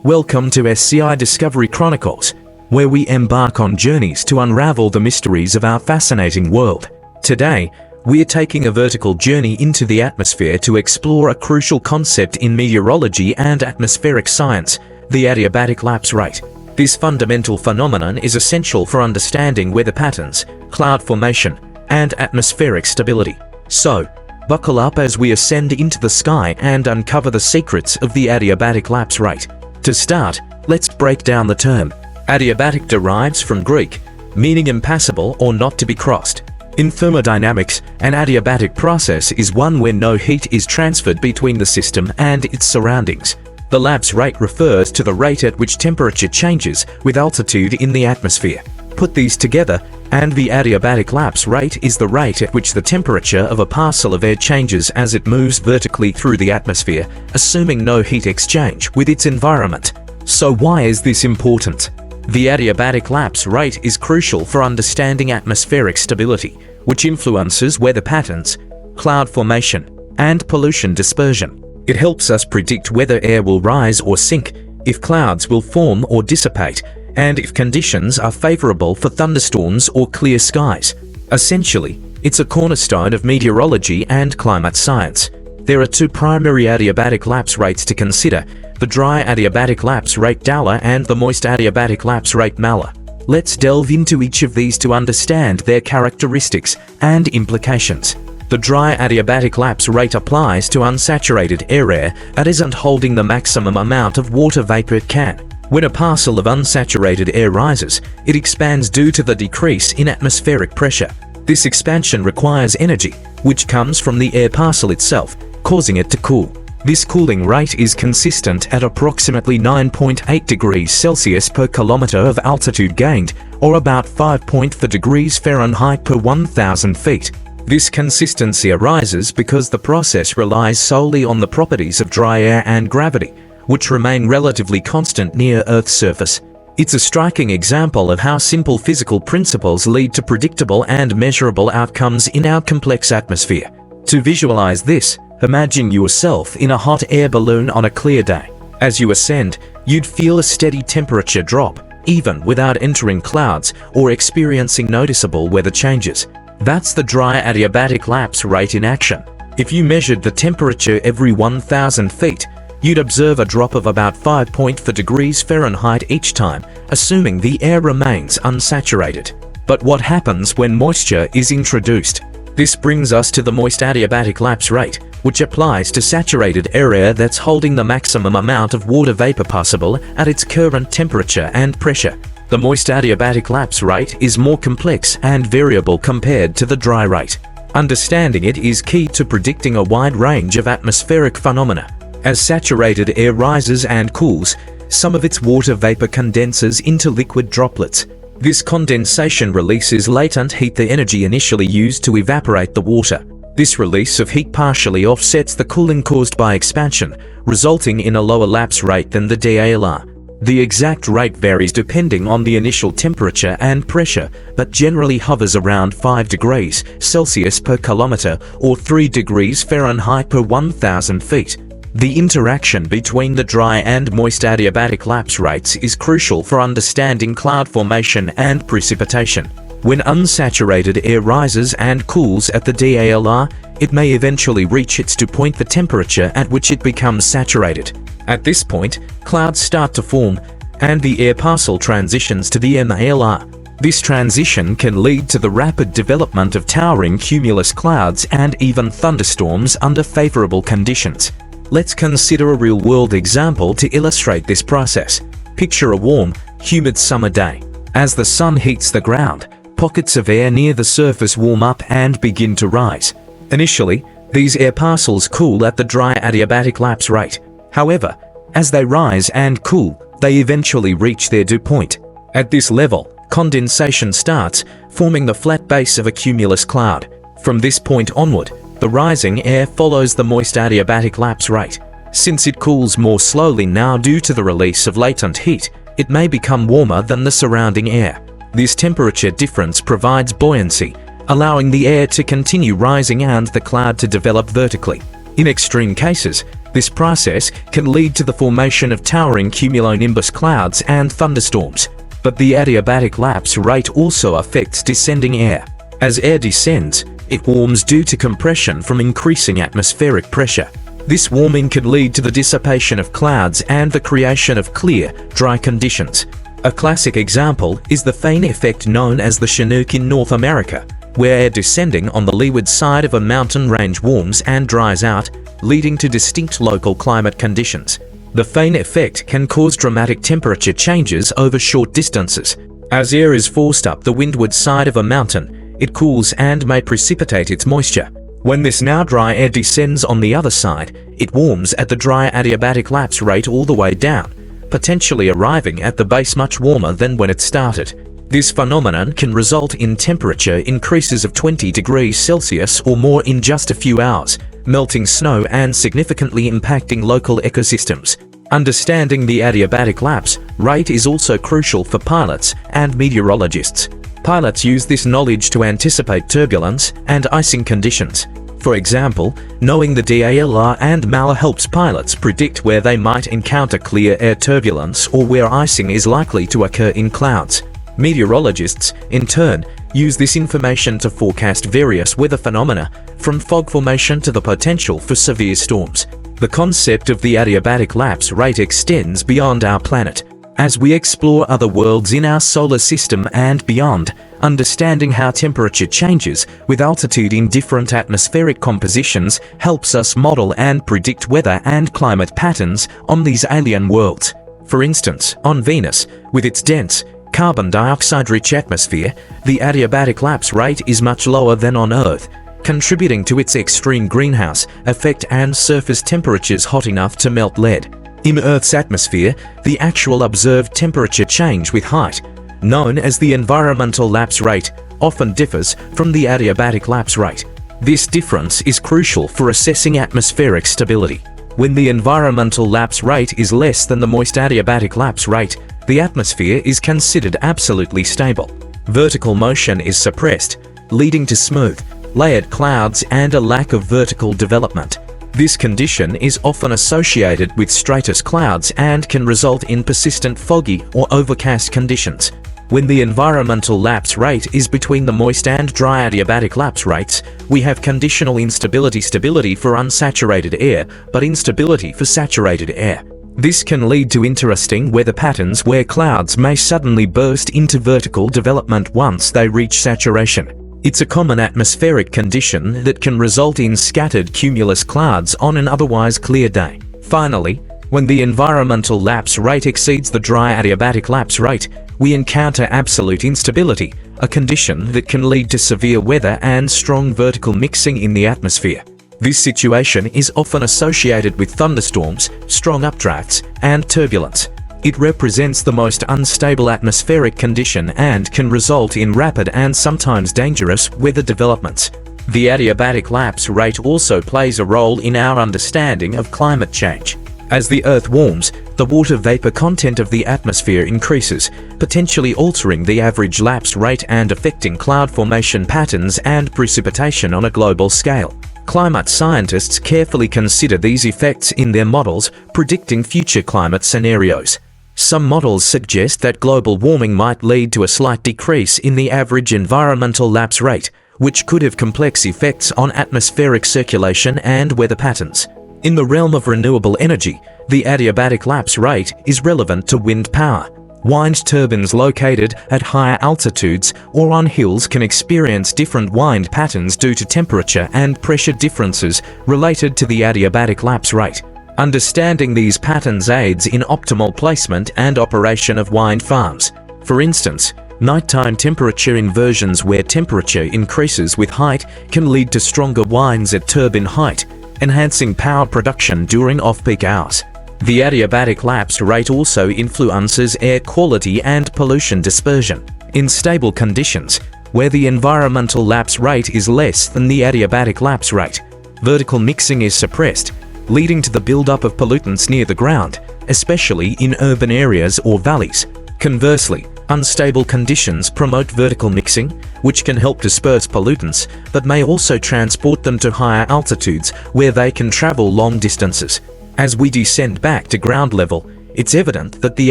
Welcome to SCI Discovery Chronicles, where we embark on journeys to unravel the mysteries of our fascinating world. Today, we are taking a vertical journey into the atmosphere to explore a crucial concept in meteorology and atmospheric science, the adiabatic lapse rate. This fundamental phenomenon is essential for understanding weather patterns, cloud formation, and atmospheric stability. So, buckle up as we ascend into the sky and uncover the secrets of the adiabatic lapse rate. To start, let's break down the term. Adiabatic derives from Greek, meaning impassable or not to be crossed. In thermodynamics, an adiabatic process is one where no heat is transferred between the system and its surroundings. The lapse rate refers to the rate at which temperature changes with altitude in the atmosphere. Put these together, and the adiabatic lapse rate is the rate at which the temperature of a parcel of air changes as it moves vertically through the atmosphere, assuming no heat exchange with its environment. So why is this important? The adiabatic lapse rate is crucial for understanding atmospheric stability, which influences weather patterns, cloud formation, and pollution dispersion. It helps us predict whether air will rise or sink, if clouds will form or dissipate, and if conditions are favorable for thunderstorms or clear skies. Essentially, it's a cornerstone of meteorology and climate science. There are two primary adiabatic lapse rates to consider: the dry adiabatic lapse rate DALA and the moist adiabatic lapse rate MALA. Let's delve into each of these to understand their characteristics and implications. The dry adiabatic lapse rate applies to unsaturated air that isn't holding the maximum amount of water vapor it can. When a parcel of unsaturated air rises, it expands due to the decrease in atmospheric pressure. This expansion requires energy, which comes from the air parcel itself, causing it to cool. This cooling rate is consistent at approximately 9.8 degrees Celsius per kilometer of altitude gained, or about 5.4 degrees Fahrenheit per 1,000 feet. This consistency arises because the process relies solely on the properties of dry air and gravity, which remain relatively constant near Earth's surface. It's a striking example of how simple physical principles lead to predictable and measurable outcomes in our complex atmosphere. To visualize this, imagine yourself in a hot air balloon on a clear day. As you ascend, you'd feel a steady temperature drop, even without entering clouds or experiencing noticeable weather changes. That's the dry adiabatic lapse rate in action. If you measured the temperature every 1,000 feet, you'd observe a drop of about 5.4 degrees Fahrenheit each time, assuming the air remains unsaturated. But what happens when moisture is introduced? This brings us to the moist adiabatic lapse rate, which applies to saturated area that's holding the maximum amount of water vapor possible at its current temperature and pressure. The moist adiabatic lapse rate is more complex and variable compared to the dry rate. Understanding it is key to predicting a wide range of atmospheric phenomena. As saturated air rises and cools, some of its water vapor condenses into liquid droplets. This condensation releases latent heat, the energy initially used to evaporate the water. This release of heat partially offsets the cooling caused by expansion, resulting in a lower lapse rate than the DALR. The exact rate varies depending on the initial temperature and pressure, but generally hovers around 5 degrees Celsius per kilometer or 3 degrees Fahrenheit per 1,000 feet. The interaction between the dry and moist adiabatic lapse rates is crucial for understanding cloud formation and precipitation. When unsaturated air rises and cools at the DALR, it may eventually reach its dew point, the temperature at which it becomes saturated. At this point, clouds start to form, and the air parcel transitions to the MALR. This transition can lead to the rapid development of towering cumulus clouds and even thunderstorms under favorable conditions. Let's consider a real-world example to illustrate this process. Picture a warm, humid summer day. As the sun heats the ground, pockets of air near the surface warm up and begin to rise. Initially, these air parcels cool at the dry adiabatic lapse rate. However, as they rise and cool, they eventually reach their dew point. At this level, condensation starts, forming the flat base of a cumulus cloud. From this point onward, the rising air follows the moist adiabatic lapse rate. Since it cools more slowly now due to the release of latent heat, it may become warmer than the surrounding air. This temperature difference provides buoyancy, allowing the air to continue rising and the cloud to develop vertically. In extreme cases, This process can lead to the formation of towering cumulonimbus clouds and thunderstorms. But the adiabatic lapse rate also affects descending air. As air descends, it warms due to compression from increasing atmospheric pressure. This warming can lead to the dissipation of clouds and the creation of clear, dry conditions. A classic example is the Fein effect known as the Chinook in North America, where air descending on the leeward side of a mountain range warms and dries out, leading to distinct local climate conditions. The Fein effect can cause dramatic temperature changes over short distances. As air is forced up the windward side of a mountain, it cools and may precipitate its moisture. When this now dry air descends on the other side, it warms at the dry adiabatic lapse rate all the way down, potentially arriving at the base much warmer than when it started. This phenomenon can result in temperature increases of 20 degrees Celsius or more in just a few hours, melting snow and significantly impacting local ecosystems. Understanding the adiabatic lapse rate is also crucial for pilots and meteorologists. Pilots use this knowledge to anticipate turbulence and icing conditions. For example, knowing the DALR and MALA helps pilots predict where they might encounter clear air turbulence or where icing is likely to occur in clouds. Meteorologists, in turn, use this information to forecast various weather phenomena, from fog formation to the potential for severe storms. The concept of the adiabatic lapse rate extends beyond our planet. As we explore other worlds in our solar system and beyond, understanding how temperature changes with altitude in different atmospheric compositions helps us model and predict weather and climate patterns on these alien worlds. For instance, on Venus, with its dense, carbon dioxide-rich atmosphere, the adiabatic lapse rate is much lower than on Earth, contributing to its extreme greenhouse effect and surface temperatures hot enough to melt lead. In Earth's atmosphere, the actual observed temperature change with height, known as the environmental lapse rate, often differs from the adiabatic lapse rate. This difference is crucial for assessing atmospheric stability. When the environmental lapse rate is less than the moist adiabatic lapse rate, the atmosphere is considered absolutely stable. Vertical motion is suppressed, leading to smooth, layered clouds and a lack of vertical development. This condition is often associated with stratus clouds and can result in persistent foggy or overcast conditions. When the environmental lapse rate is between the moist and dry adiabatic lapse rates, we have conditional stability for unsaturated air, but instability for saturated air. This can lead to interesting weather patterns where clouds may suddenly burst into vertical development once they reach saturation. It's a common atmospheric condition that can result in scattered cumulus clouds on an otherwise clear day. Finally, when the environmental lapse rate exceeds the dry adiabatic lapse rate, we encounter absolute instability, a condition that can lead to severe weather and strong vertical mixing in the atmosphere. This situation is often associated with thunderstorms, strong updrafts, and turbulence. It represents the most unstable atmospheric condition and can result in rapid and sometimes dangerous weather developments. The adiabatic lapse rate also plays a role in our understanding of climate change. As the Earth warms, the water vapor content of the atmosphere increases, potentially altering the average lapse rate and affecting cloud formation patterns and precipitation on a global scale. Climate scientists carefully consider these effects in their models, predicting future climate scenarios. Some models suggest that global warming might lead to a slight decrease in the average environmental lapse rate, which could have complex effects on atmospheric circulation and weather patterns. In the realm of renewable energy, the adiabatic lapse rate is relevant to wind power. Wind turbines located at higher altitudes or on hills can experience different wind patterns due to temperature and pressure differences related to the adiabatic lapse rate. Understanding these patterns aids in optimal placement and operation of wind farms. For instance, nighttime temperature inversions where temperature increases with height can lead to stronger winds at turbine height, enhancing power production during off-peak hours. The adiabatic lapse rate also influences air quality and pollution dispersion. In stable conditions, where the environmental lapse rate is less than the adiabatic lapse rate, vertical mixing is suppressed, leading to the buildup of pollutants near the ground, especially in urban areas or valleys. Conversely, unstable conditions promote vertical mixing, which can help disperse pollutants, but may also transport them to higher altitudes where they can travel long distances. As we descend back to ground level, it's evident that the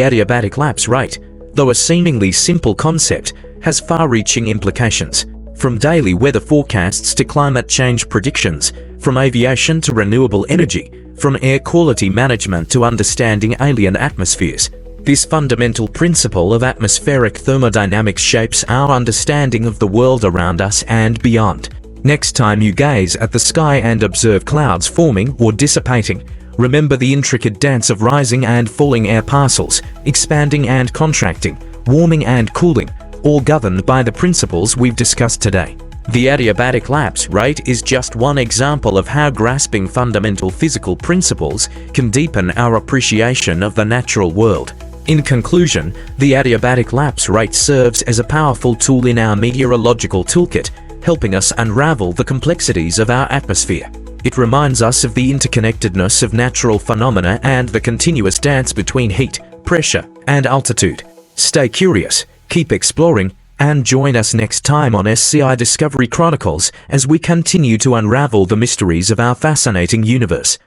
adiabatic lapse rate, though a seemingly simple concept, has far-reaching implications. From daily weather forecasts to climate change predictions, from aviation to renewable energy, from air quality management to understanding alien atmospheres. This fundamental principle of atmospheric thermodynamics shapes our understanding of the world around us and beyond. Next time you gaze at the sky and observe clouds forming or dissipating, remember the intricate dance of rising and falling air parcels, expanding and contracting, warming and cooling, all governed by the principles we've discussed today. The adiabatic lapse rate is just one example of how grasping fundamental physical principles can deepen our appreciation of the natural world. In conclusion, the adiabatic lapse rate serves as a powerful tool in our meteorological toolkit, helping us unravel the complexities of our atmosphere. It reminds us of the interconnectedness of natural phenomena and the continuous dance between heat, pressure, and altitude. Stay curious, keep exploring, and join us next time on SCI Discovery Chronicles as we continue to unravel the mysteries of our fascinating universe.